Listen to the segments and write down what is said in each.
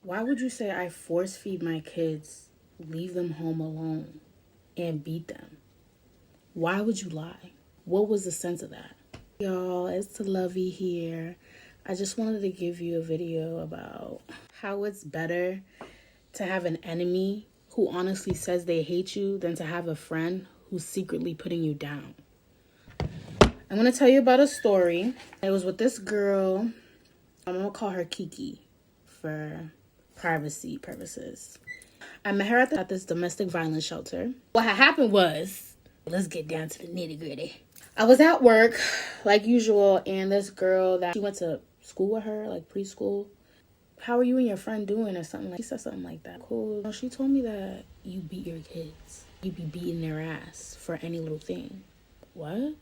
Why would you say I force feed my kids, leave them home alone, and beat them? Why would you lie? What was the sense of that? Y'all, it's Lovey here. I just wanted to give you a video about how it's better to have an enemy who honestly says they hate you than to have a friend who's secretly putting you down. I'm going to tell you about a story. It was with this girl. I'm going to call her Kiki for privacy purposes. I met her at this domestic violence shelter. What had happened was, let's get down to the nitty gritty. I was at work like usual, and this girl that she went to school with her, like preschool. How are you and your friend doing or something? She said something like that. Cool. She told me that you beat your kids. You be beating their ass for any little thing. What?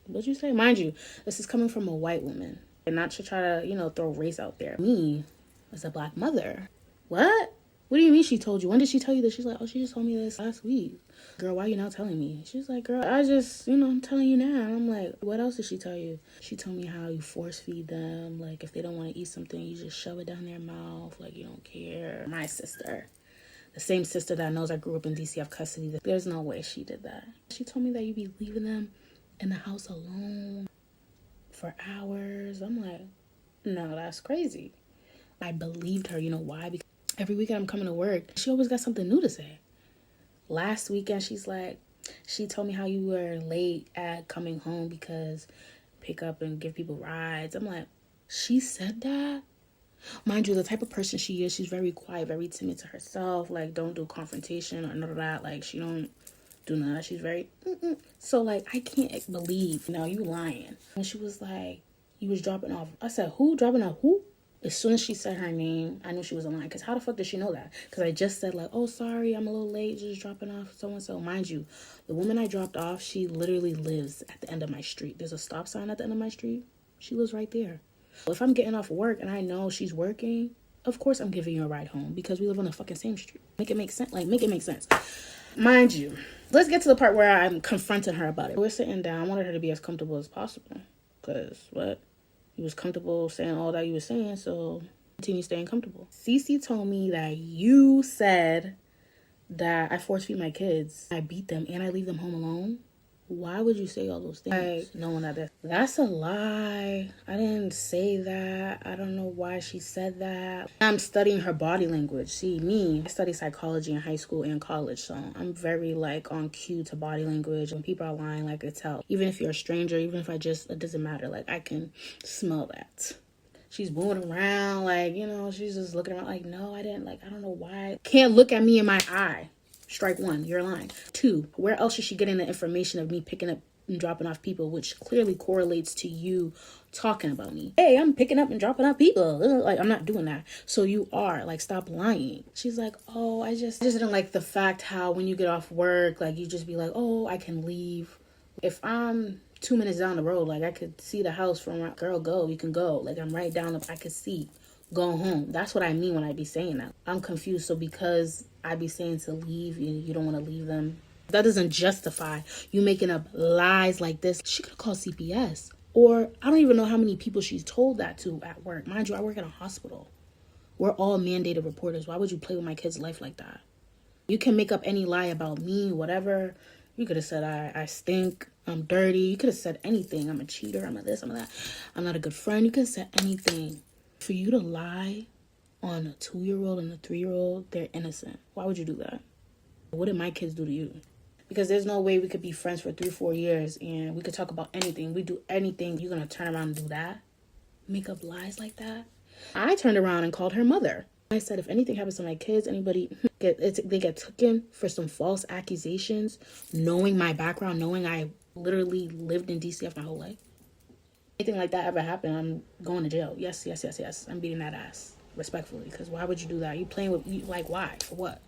What'd you say? Mind you, this is coming from a white woman. And not to try to, throw race out there. Me as a black mother. What? What do you mean she told you? When did she tell you this? She's like, oh, she just told me this last week. Girl, why are you now telling me? She's like, girl, I just, I'm telling you now. And I'm like, what else did she tell you? She told me how you force feed them. Like, if they don't want to eat something, you just shove it down their mouth. Like, you don't care. My sister, the same sister that knows I grew up in DCF custody, there's no way she did that. She told me that you be leaving them in the house alone for hours. I'm like, no, that's crazy. I believed her. You know why? Because every weekend I'm coming to work, she always got something new to say. Last weekend, she told me how you were late at coming home because pick up and give people rides. I'm like, she said that? Mind you, the type of person she is, she's very quiet, very timid to herself. Like, don't do confrontation or none of that. Like, she don't do none of that. She's very, So, like, I can't believe, you lying. And she was like, you was dropping off. I said, who? Dropping off who? As soon as she said her name, I knew she was lying. Because how the fuck did she know that? Because I just said, like, oh, sorry, I'm a little late, just dropping off so-and-so. Mind you, the woman I dropped off, she literally lives at the end of my street. There's a stop sign at the end of my street. She lives right there. If I'm getting off work and I know she's working, of course I'm giving you a ride home because we live on the fucking same street. Make it make sense. Like, make it make sense. Mind you, let's get to the part where I'm confronting her about it. We're sitting down. I wanted her to be as comfortable as possible. Because, what? You was comfortable saying all that you were saying, so continue staying comfortable. Cece told me that you said that I force feed my kids. I beat them and I leave them home alone. Why would you say all those things? Knowing that's a lie. I didn't say that. I don't know why she said that. I'm studying her body language. See, me, I studied psychology in high school and college, so I'm very on cue to body language. When people are lying, I could tell. Even if you're a stranger, even if it doesn't matter. Like, I can smell that. She's moving around, she's just looking around like, no, I didn't. Like, I don't know why. Can't look at me in my eye. Strike one, you're lying. Two, where else is she getting the information of me picking up and dropping off people, which clearly correlates to you talking about me? Hey, I'm picking up and dropping off people. Like, I'm not doing that. So you are. Like, stop lying. She's like, oh, I just didn't like the fact how when you get off work, like, you just be like, oh, I can leave. If I'm 2 minutes down the road, like, I could see the house from where, girl, go. You can go. Like, I'm right down I could see. Go home. That's what I mean when I be saying that. I'm confused. So because I be saying to leave, you don't want to leave them, that doesn't justify you making up lies like this. She could have called CPS. Or I don't even know how many people she's told that to at work. Mind you, I work in a hospital. We're all mandated reporters. Why would you play with my kid's life like that? You can make up any lie about me, whatever. You could have said I stink, I'm dirty. You could have said anything. I'm a cheater, I'm a this, I'm a that. I'm not a good friend. You could have said anything. For you to lie on a 2-year-old and a 3-year-old, they're innocent. Why would you do that? What did my kids do to you? Because there's no way we could be friends for 3-4 years and we could talk about anything. We do anything. You're going to turn around and do that? Make up lies like that? I turned around and called her mother. I said, if anything happens to my kids, anybody, they get taken for some false accusations, knowing my background, knowing I literally lived in DCF my whole life. Anything like that ever happen, I'm going to jail. Yes. I'm beating that ass respectfully. Because why would you do that? You playing with, why? For what?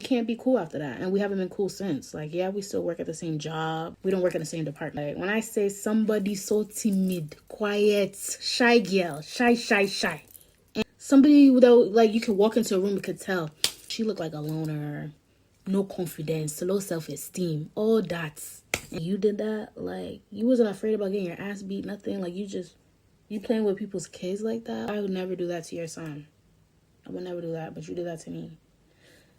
You can't be cool after that. And we haven't been cool since. Like, yeah, we still work at the same job. We don't work in the same department. Like, when I say somebody so timid, quiet, shy girl, shy. And somebody without, you can walk into a room and could tell. She looked like a loner, no confidence, low self-esteem, all that. And you did that, you wasn't afraid about getting your ass beat, nothing. You playing with people's kids like that. I would never do that to your son. I would never do that, but you did that to me.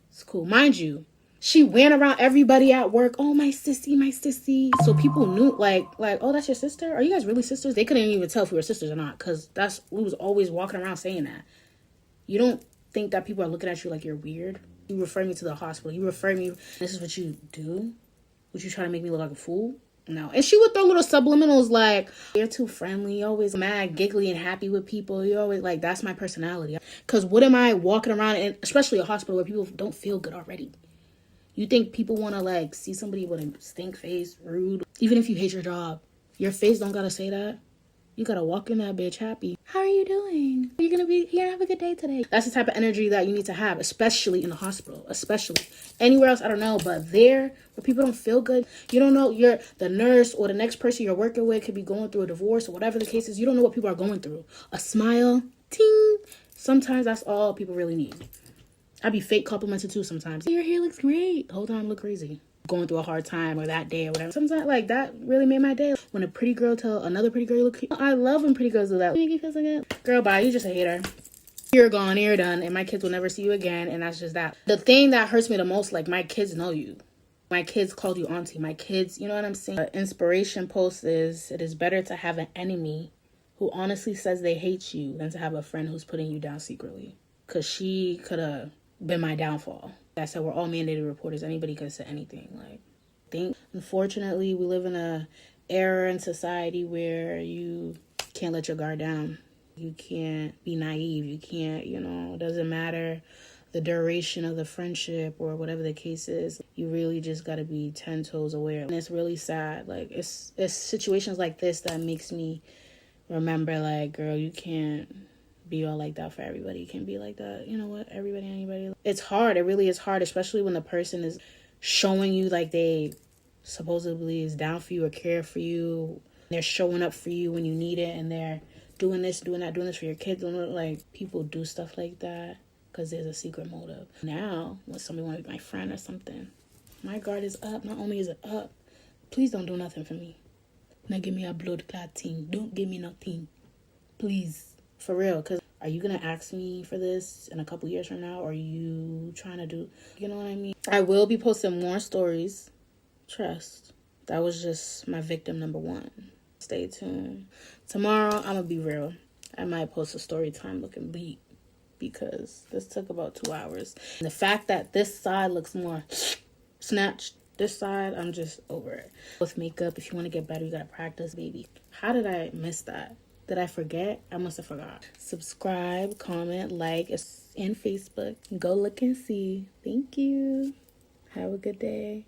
It's cool. Mind you, she ran around everybody at work. Oh, my sissy, my sissy. So people knew, like, oh, that's your sister? Are you guys really sisters? They couldn't even tell if we were sisters or not, because we was always walking around saying that. You don't think that people are looking at you like you're weird? You refer me to the hospital. You refer me, this is what you do? Would you try to make me look like a fool? No. And she would throw little subliminals like, you're too friendly. You're always mad, giggly, and happy with people. You're always like, that's my personality. Because what am I walking around in, especially a hospital where people don't feel good already? You think people want to like see somebody with a stink face, rude? Even if you hate your job, your face don't got to say that. You got to walk in that bitch happy. How are you doing? You're going to have a good day today. That's the type of energy that you need to have, especially in the hospital, especially. Anywhere else, I don't know, but there, where people don't feel good, you don't know, you're the nurse or the next person you're working with could be going through a divorce or whatever the case is. You don't know what people are going through. A smile, ting. Sometimes that's all people really need. I be fake complimented too sometimes. Your hair looks great. The whole time look crazy. Going through a hard time or that day or whatever. Sometimes like that really made my day. When a pretty girl tell another pretty girl you look cute. I love when pretty girls do that. Make you feel so good. Girl, bye. You just a hater. You're gone. You're done. And my kids will never see you again. And that's just that. The thing that hurts me the most, like my kids know you. My kids called you auntie. My kids, you know what I'm saying? The inspiration post is, it is better to have an enemy who honestly says they hate you than to have a friend who's putting you down secretly. Because she could have been my downfall. I said we're all mandated reporters. Anybody could have said anything. Like, unfortunately, we live in a era in society where you can't let your guard down. You can't be naive. You can't, it doesn't matter the duration of the friendship or whatever the case is. You really just got to be 10 toes aware. And it's really sad. Like, it's situations like this that makes me remember, like, girl, you can't be all like that for everybody. You can't be like that. You know what? Everybody, anybody. It's hard. It really is hard, especially when the person is showing you like they supposedly is down for you or care for you. They're showing up for you when you need it, and they're doing this, doing that, doing this for your kids. Like, people do stuff like that because there's a secret motive. Now, when somebody wants to be my friend or something, my guard is up. Not only is it up, please don't do nothing for me. Now give me a blood clot thing. Don't give me nothing. Please. For real, because are you going to ask me for this in a couple years from now? Or are you trying to do, you know what I mean? I will be posting more stories. Trust. That was just my victim number 1. Stay tuned. Tomorrow, I'm going to be real. I might post a story time looking beat because this took about 2 hours. And the fact that this side looks more snatched, this side, I'm just over it. With makeup, if you want to get better, you got to practice, baby. How did I miss that? Did I forget? I must have forgot. Subscribe, comment, like, and Facebook. Go look and see. Thank you. Have a good day.